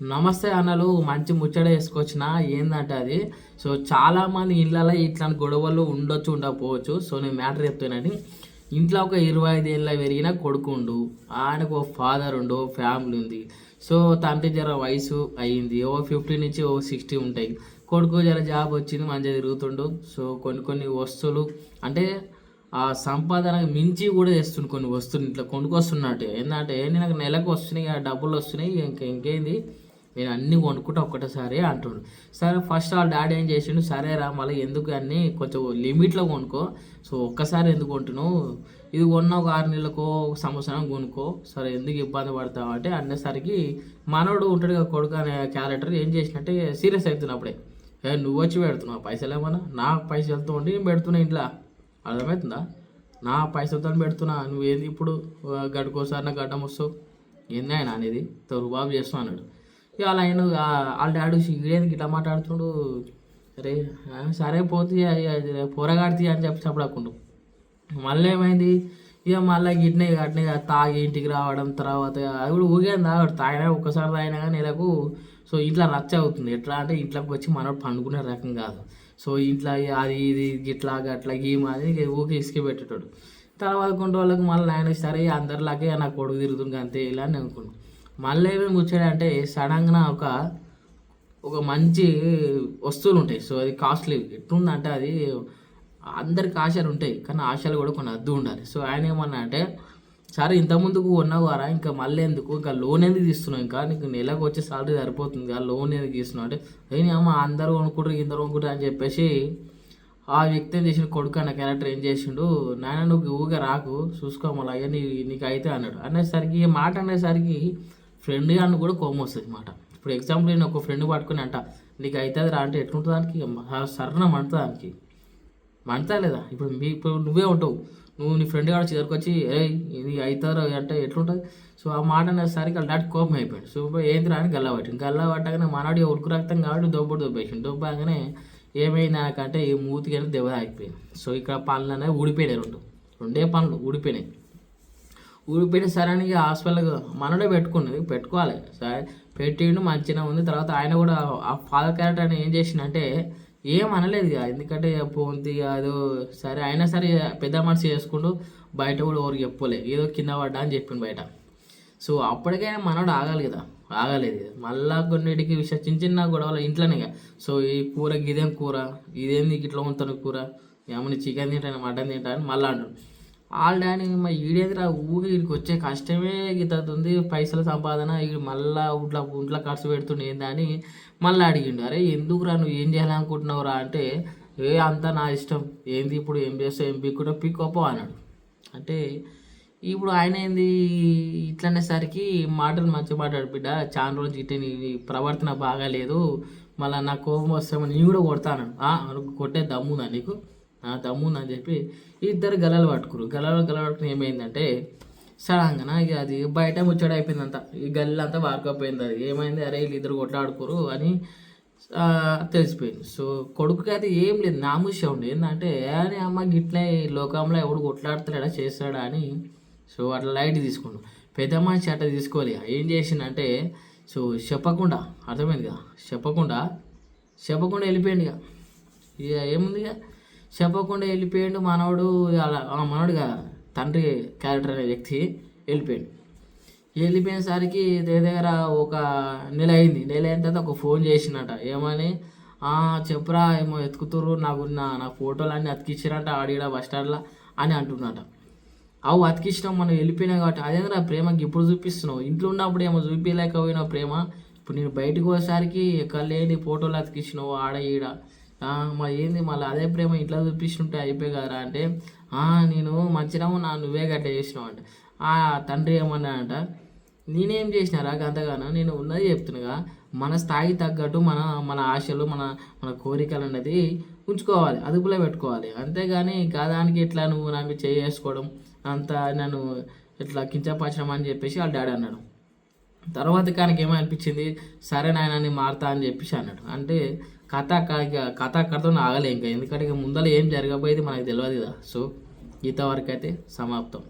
నమస్తే అన్నలు మంచి ముచ్చట వేసుకొచ్చిన ఏందంటే అది సో చాలామంది ఇళ్ళలో ఇట్లాంటి గొడవలు ఉండొచ్చు ఉండకపోవచ్చు. సో నేను మ్యాటర్ చెప్తానని ఇంట్లో ఒక 25 ఏళ్ళ పెరిగిన కొడుకుండు, ఆయనకు ఓ ఫాదర్ ఉండు, ఫ్యామిలీ ఉంది. సో తండ్రి జర వయసు అయ్యింది, ఓ 50 నుంచి ఓ 60 ఉంటాయి. కొడుకు జర జాబ్ వచ్చింది, మంచిగా తిరుగుతుండు. సో కొన్ని కొన్ని వస్తువులు అంటే ఆ సంపాదనకు మించి కూడా తెస్తుండు, కొన్ని వస్తువులు ఇట్లా కొనుక్కొస్తున్నట్టు. ఏంటంటే నేను నెలకు వస్తున్నాయి, ఆ డబ్బులు వస్తున్నాయి, ఇంకేంది నేను అన్నీ కొనుక్కుంటా ఒక్కటేసారి అంటుండు. సరే ఫస్ట్ వాళ్ళ డాడీ ఏం చేసిండు, సరేరా మళ్ళీ ఎందుకు అన్నీ కొంచెం లిమిట్లో కొనుక్కో, సో ఒక్కసారి ఎందుకు కొంటున్నావు, ఇది కొన్న ఒక 6 నెలలకో ఒక సంవత్సరం కొనుక్కో, సరే ఎందుకు ఇబ్బంది పడతావు అంటే అనేసరికి మనోడు ఉంటాడు కదా కొడుకు అనే క్యారెక్టర్ ఏం చేసినట్టే సీరియస్ అవుతున్నప్పుడే, నువ్వు వచ్చి పెడుతున్నావు పైసలు, ఏమన్నా నా పైసలతో ఉండి నేను పెడుతున్నా ఇంట్లో, అర్థమవుతుందా, నా పైసలతో పెడుతున్నా, నువ్వేంది ఇప్పుడు గడుకోసారి నాకు గడ్డం వస్తావు, ఏంది ఆయన అనేది రుబాబు చేస్తావు అన్నాడు. ఇక అలా ఆయన వాళ్ళ డాడీ ఇదేందుకు ఇట్లా మాట్లాడుతుండు, అరే సరే పోతే పొరగాడితే అని చెప్పి చెప్పడకుండా మళ్ళీ ఏమైంది, ఇక మళ్ళీ గిట్నే గట్నే తాగి ఇంటికి రావడం, తర్వాత అది కూడా ఊగేది తాగాడు, తాగినా ఒక్కసారి తాగినా కానీ నెలకు. సో ఇంట్లో రచ్చ అవుతుంది, ఎట్లా అంటే ఇంట్లోకి వచ్చి మనోడు పండుకునే రకం కాదు. సో ఇంట్లో అది ఇది గిట్లా గట్లా గీమాది ఊకే ఇసుక పెట్టేటాడు. తర్వాత కొన్ని రోజులకు మళ్ళీ ఆయన సరే అందరిలాగే నా కొడుకు తిరుగుతుంది అంతే ఇలా అని అనుకున్నాను. మళ్ళీ ఏమేమి కూర్చోడంటే సడన్గా ఒక మంచి వస్తువులు ఉంటాయి. సో అది కాస్ట్లీ ఎట్లుందంటే అది అందరికి ఆశలు ఉంటాయి, కానీ ఆశలు కూడా కొన్ని అద్దు ఉండాలి. సో ఆయన ఏమన్నా అంటే సరే ఇంతకుముందుకు ఉన్నావు కదా, ఇంకా మళ్ళీ ఎందుకు, ఇంకా లోన్ ఎందుకు తీస్తున్నావు, ఇంకా నీకు నెలకు వచ్చే సాలరీ సరిపోతుంది కదా, లోన్ ఎందుకు తీస్తున్నావు అంటే ఏం అమ్మ అందరూ కొనుక్కుంటారు ఇందరూ కొనుక్కుంటారు అని చెప్పేసి ఆ వ్యక్తి ఏం చేసిన కొడుకు అన్న క్యారెక్టర్ ఏం చేసిండు, నాయన నువ్వు ఊగా రాకు చూసుకో మళ్ళీ అయ్యా నీకు అయితే అన్నాడు. అనేసరికి ఈ మాట అనేసరికి ఫ్రెండ్ అని కూడా కోపం వస్తుంది మాట. ఇప్పుడు ఎగ్జాంపుల్ నేను ఒక ఫ్రెండ్ పట్టుకుని అంట నీకు అవుతుంది రా అంటే ఎట్లుంటుంది దానికి, సరణ మంట దానికి మంటా లేదా. ఇప్పుడు నువ్వే ఉంటావు, నువ్వు నీ ఫ్రెండ్ కాడ చిదరికి ఇది అవుతారు అంటే ఎట్లుంటుంది. సో ఆ మాట అనేసరికి వాళ్ళ డాడీ కోపం అయిపోయాడు. సో ఏంది రాని గల్లా పట్టగానే మనవాడి ఉడుకు రక్తం కాబట్టి దొబ్బేసిండు. దొబ్బగానే ఏమైనాకంటే ఈ మూతికి దెబ్బ తాగిపోయింది. సో ఇక్కడ పనులు అనేవి ఊడిపోయినాయి, రెండే పనులు ఊడిపోయినాయి. సరే అని హాస్పిటల్కి మనడే పెట్టుకోవాలి సరే పెట్టిండు, మంచిగా ఉంది. తర్వాత ఆయన కూడా ఆ ఫాదర్ క్యారెక్టర్ అని ఏం చేసిండంటే ఏం అనలేదు ఇక, ఎందుకంటే పోంది అదో సరే అయినా సరే పెద్ద మనిషి చేసుకుంటూ బయట కూడా ఎవరికి చెప్పలేదు, ఏదో కింద పడ్డా అని చెప్పిండు బయట. సో అప్పటికైనా మనోడు ఆగాలి కదా, ఆగలేదు కదా. మళ్ళా కొన్నిటికి చిన్న చిన్న గొడవలు ఇంట్లోనే. సో ఈ కూర ఇదేం కూర, ఇదేంది ఇట్లా ఉంటాను కూర, ఏమన్నా చికెన్ తింటాను మటన్ తింటాను మళ్ళీ అంటాడు. వాళ్ళ డాడీ మా ఈడేదిరా ఊరికి వీడికి వచ్చే కష్టమే గితుంది, పైసల సంపాదన వీడు మళ్ళీ ఇంట్లో ఖర్చు పెడుతుండే ఏందని మళ్ళీ అడిగిండు. అరే ఎందుకురా నువ్వు ఏం చేయాలనుకుంటున్నావురా అంటే అంతా నా ఇష్టం, ఏంది ఇప్పుడు ఏం చేస్తావు, ఏం పీక్కుంటా పీక్కోపో అన్నాడు. అంటే ఇప్పుడు ఆయన ఏంది ఇట్లనేసరికి మాటలు మంచిగా మాట్లాడు, బిడ్డ చాలా రోజు ఇట్టే నీ ప్రవర్తన బాగాలేదు, మళ్ళీ నా కోపం వస్తామో నేను కూడా కొడతాను, కొట్టే దమ్ముందా నీకు, దమ్ముందని చెప్పి ఇద్దరు గలలు పట్టుకుని ఏమైందంటే సడన్గా ఇక అది బయట ముచ్చట అయిపోయిందంతా, ఈ గల్లు అంతా వారుకపోయింది. అది ఏమైంది, అరే వీళ్ళు ఇద్దరు కొట్లాడుకోరు అని తెలిసిపోయింది. సో కొడుకుకి అయితే ఏం లేదు, నామూష ఉండే ఏంటంటే అని అమ్మ గిట్లే లోకంలో ఎవడు కొట్లాడుతాడా చేస్తాడా అని. సో అట్లా లైట్ తీసుకుండు, పెద్ద మనిషి అట్లా తీసుకోవాలి. ఏం చేసిండంటే సో చెప్పకుండా అర్థమైంది కదా, చెప్పకుండా వెళ్ళిపోయింది. ఇక ఏముంది, ఇక చెప్పకుండా వెళ్ళిపోయాడు మనోడు. మనోడుగా తండ్రి క్యారెక్టర్ అనే వ్యక్తి వెళ్ళిపోయినసరికి దగ్గర ఒక నెల అయింది. నెల అయిన తర్వాత ఒక ఫోన్ చేసినట, ఏమని చెప్పురా ఏమో ఎత్తుకుతుర్రు, నా ఫోటోలు అన్నీ అతికిచ్చినట్ట ఆడిడ బస్ స్టాండ్లో అని అంటున్నట. అవు అతికిచ్చినావు మనం వెళ్ళిపోయినావు కాబట్టి అదేంద్రా ప్రేమకి ఇప్పుడు చూపిస్తున్నావు, ఇంట్లో ఉన్నప్పుడు ఏమో చూపించలేకపోయినావు ప్రేమ, ఇప్పుడు నేను బయటకు వచ్చేసరికి ఎక్కడ లేని ఫోటోలు అతికిచ్చినావు ఆడ ఈడ, మరి ఏంది మళ్ళీ అదే ప్రేమ ఇంట్లో చూపిస్తుంటే అయిపోయి కదరా అంటే నేను మంచిరాము నువ్వే గట్ట చేసినావు అంటే తండ్రి ఏమన్నా అంట, నేనేం చేసినారా అంతగానో, నేను ఉన్నది చెప్తున్నాగా, మన స్థాయి తగ్గట్టు మన ఆశలు మన కోరికలు అన్నది ఉంచుకోవాలి, అదుపులో పెట్టుకోవాలి. అంతేగాని దానికి ఇట్లా నువ్వు నా మీద చేసుకోవడం అంతా నన్ను ఇట్లా కించపరచడం అని చెప్పేసి వాళ్ళ డాడీ అన్నాడు. తర్వాత కానికి ఏమనిపించింది, సరే నాయన మారుతా అని చెప్పేసి అన్నాడు. అంటే కథ అక్కడితో ఆగలే ఇంకా, ఎందుకంటే ఇక ముందర ఏం జరగబోయేది మనకు తెలియదు కదా. సో ఇంతవరకు అయితే సమాప్తం.